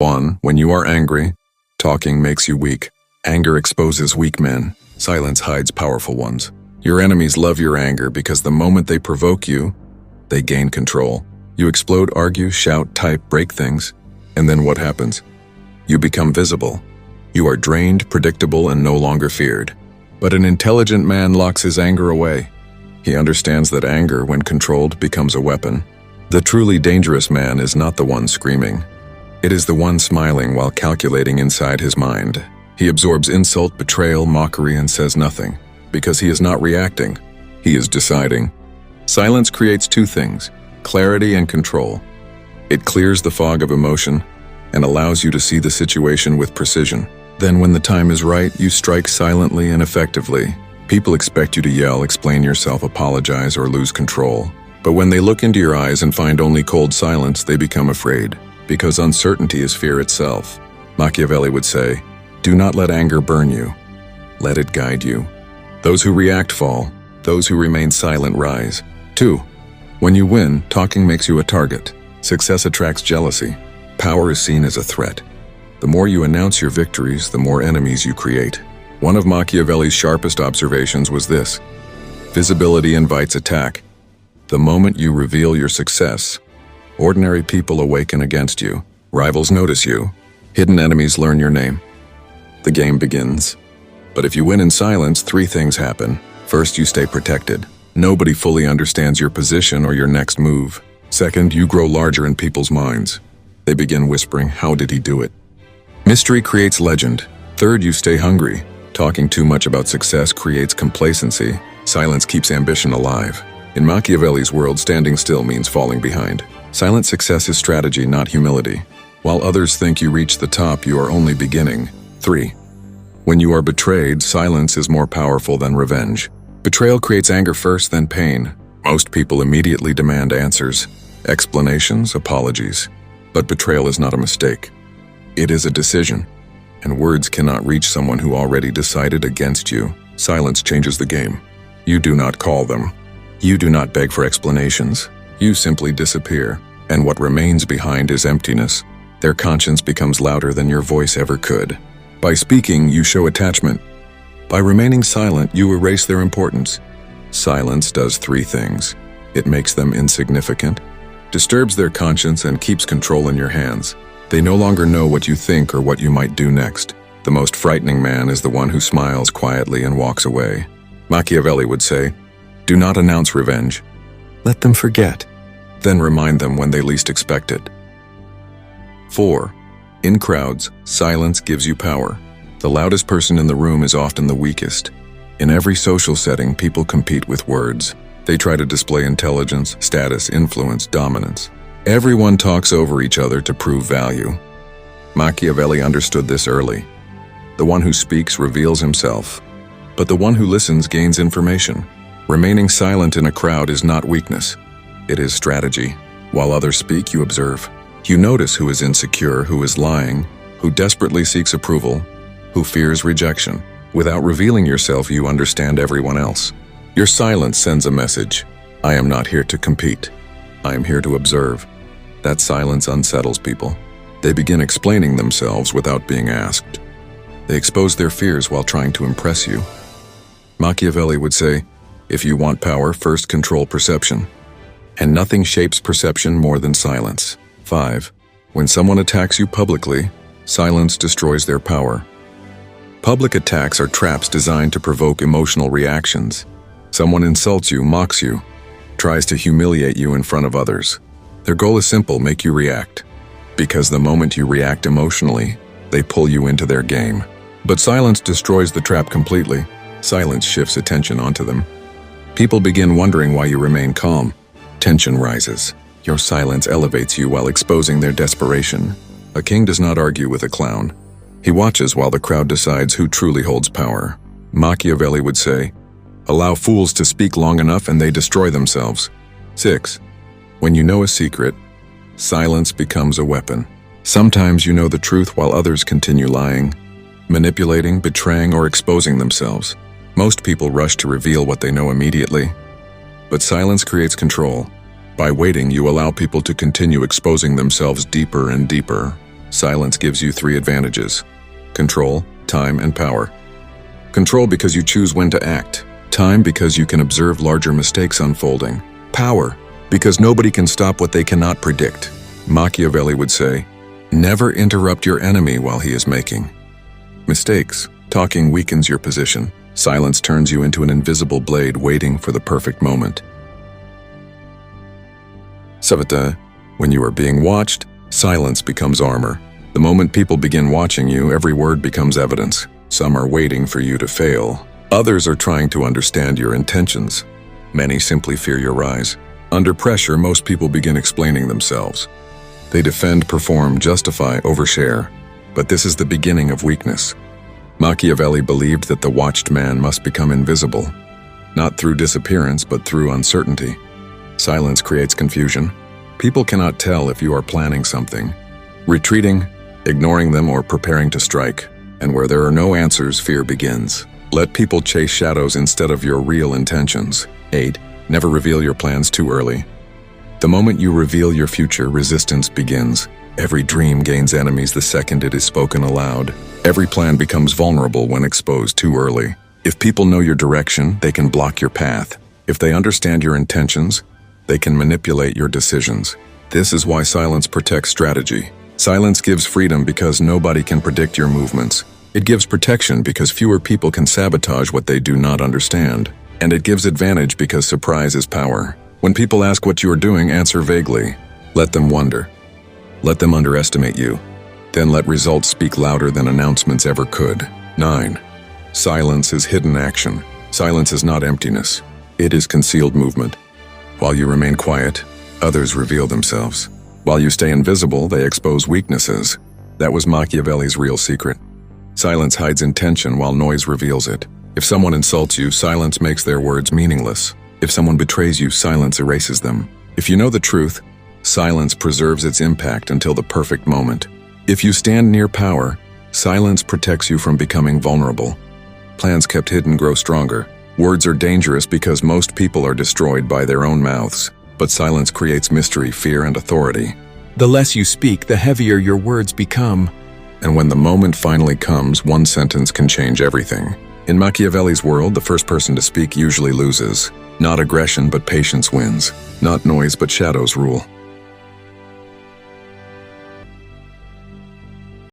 1. When you are angry, talking makes you weak. Anger exposes weak men. Silence hides powerful ones. Your enemies love your anger because the moment they provoke you, they gain control. You explode, argue, shout, type, break things, and then what happens? You become visible. You are drained, predictable, and no longer feared. But an intelligent man locks his anger away. He understands that anger, when controlled, becomes a weapon. The truly dangerous man is not the one screaming. It is the one smiling while calculating inside his mind. He absorbs insult, betrayal, mockery, and says nothing, because he is not reacting. He is deciding. Silence creates two things: clarity and control. It clears the fog of emotion and allows you to see the situation with precision. Then when the time is right, you strike silently and effectively. People expect you to yell, explain yourself, apologize, or lose control. But when they look into your eyes and find only cold silence, they become afraid, because uncertainty is fear itself. Machiavelli would say, "Do not let anger burn you. Let it guide you." Those who react fall. Those who remain silent rise. 2. When you win, talking makes you a target. Success attracts jealousy. Power is seen as a threat. The more you announce your victories, the more enemies you create. One of Machiavelli's sharpest observations was this: visibility invites attack. The moment you reveal your success, ordinary people awaken against you. Rivals notice you. Hidden enemies learn your name. The game begins. But if you win in silence, 3 things happen. First, you stay protected. Nobody fully understands your position or your next move. Second, you grow larger in people's minds. They begin whispering, "How did he do it?" Mystery creates legend. Third, you stay hungry. Talking too much about success creates complacency. Silence keeps ambition alive. In Machiavelli's world, standing still means falling behind. Silent success is strategy, not humility. While others think you reach the top, you are only beginning. 3. When you are betrayed, silence is more powerful than revenge. Betrayal creates anger first, then pain. Most people immediately demand answers, explanations, apologies. But betrayal is not a mistake. It is a decision, and words cannot reach someone who already decided against you. Silence changes the game. You do not call them. You do not beg for explanations. You simply disappear, and what remains behind is emptiness. Their conscience becomes louder than your voice ever could. By speaking, you show attachment. By remaining silent, you erase their importance. Silence does 3 things. It makes them insignificant, disturbs their conscience, and keeps control in your hands. They no longer know what you think or what you might do next. The most frightening man is the one who smiles quietly and walks away. Machiavelli would say, "Do not announce revenge. Let them forget. Then remind them when they least expect it." 4. In crowds, silence gives you power. The loudest person in the room is often the weakest. In every social setting, people compete with words. They try to display intelligence, status, influence, dominance. Everyone talks over each other to prove value. Machiavelli understood this early. The one who speaks reveals himself, but the one who listens gains information. Remaining silent in a crowd is not weakness. It is strategy. While others speak, you observe. You notice who is insecure, who is lying, who desperately seeks approval, who fears rejection. Without revealing yourself, you understand everyone else. Your silence sends a message. I am not here to compete. I am here to observe. That silence unsettles people. They begin explaining themselves without being asked. They expose their fears while trying to impress you. Machiavelli would say, if you want power, first control perception. And nothing shapes perception more than silence. 5. When someone attacks you publicly, silence destroys their power. Public attacks are traps designed to provoke emotional reactions. Someone insults you, mocks you, tries to humiliate you in front of others. Their goal is simple: make you react. Because the moment you react emotionally, they pull you into their game. But silence destroys the trap completely. Silence shifts attention onto them. People begin wondering why you remain calm. Tension rises. Your silence elevates you while exposing their desperation. A king does not argue with a clown. He watches while the crowd decides who truly holds power. Machiavelli would say, allow fools to speak long enough and they destroy themselves. 6. When you know a secret, silence becomes a weapon. Sometimes you know the truth while others continue lying, manipulating, betraying, or exposing themselves. Most people rush to reveal what they know immediately. But silence creates control. By waiting, you allow people to continue exposing themselves deeper and deeper. Silence gives you three advantages: control, time, and power. Control because you choose when to act. Time because you can observe larger mistakes unfolding. Power because nobody can stop what they cannot predict. Machiavelli would say, never interrupt your enemy while he is making mistakes. Talking weakens your position. Silence turns you into an invisible blade waiting for the perfect moment. Savita, when you are being watched, silence becomes armor. The moment people begin watching you, every word becomes evidence. Some are waiting for you to fail. Others are trying to understand your intentions. Many simply fear your rise. Under pressure, most people begin explaining themselves. They defend, perform, justify, overshare. But this is the beginning of weakness. Machiavelli believed that the watched man must become invisible, not through disappearance, but through uncertainty. Silence creates confusion. People cannot tell if you are planning something, retreating, ignoring them, or preparing to strike. And where there are no answers, fear begins. Let people chase shadows instead of your real intentions. 8. Never reveal your plans too early. The moment you reveal your future, resistance begins. Every dream gains enemies the second it is spoken aloud. Every plan becomes vulnerable when exposed too early. If people know your direction, they can block your path. If they understand your intentions, they can manipulate your decisions. This is why silence protects strategy. Silence gives freedom because nobody can predict your movements. It gives protection because fewer people can sabotage what they do not understand. And it gives advantage because surprise is power. When people ask what you are doing, answer vaguely. Let them wonder. Let them underestimate you. Then let results speak louder than announcements ever could. 9. Silence is hidden action. Silence is not emptiness. It is concealed movement. While you remain quiet, others reveal themselves. While you stay invisible, they expose weaknesses. That was Machiavelli's real secret. Silence hides intention while noise reveals it. If someone insults you, silence makes their words meaningless. If someone betrays you, silence erases them. If you know the truth, silence preserves its impact until the perfect moment. If you stand near power, silence protects you from becoming vulnerable. Plans kept hidden grow stronger. Words are dangerous because most people are destroyed by their own mouths. But silence creates mystery, fear, and authority. The less you speak, the heavier your words become. And when the moment finally comes, one sentence can change everything. In Machiavelli's world, the first person to speak usually loses. Not aggression, but patience wins. Not noise, but shadows rule.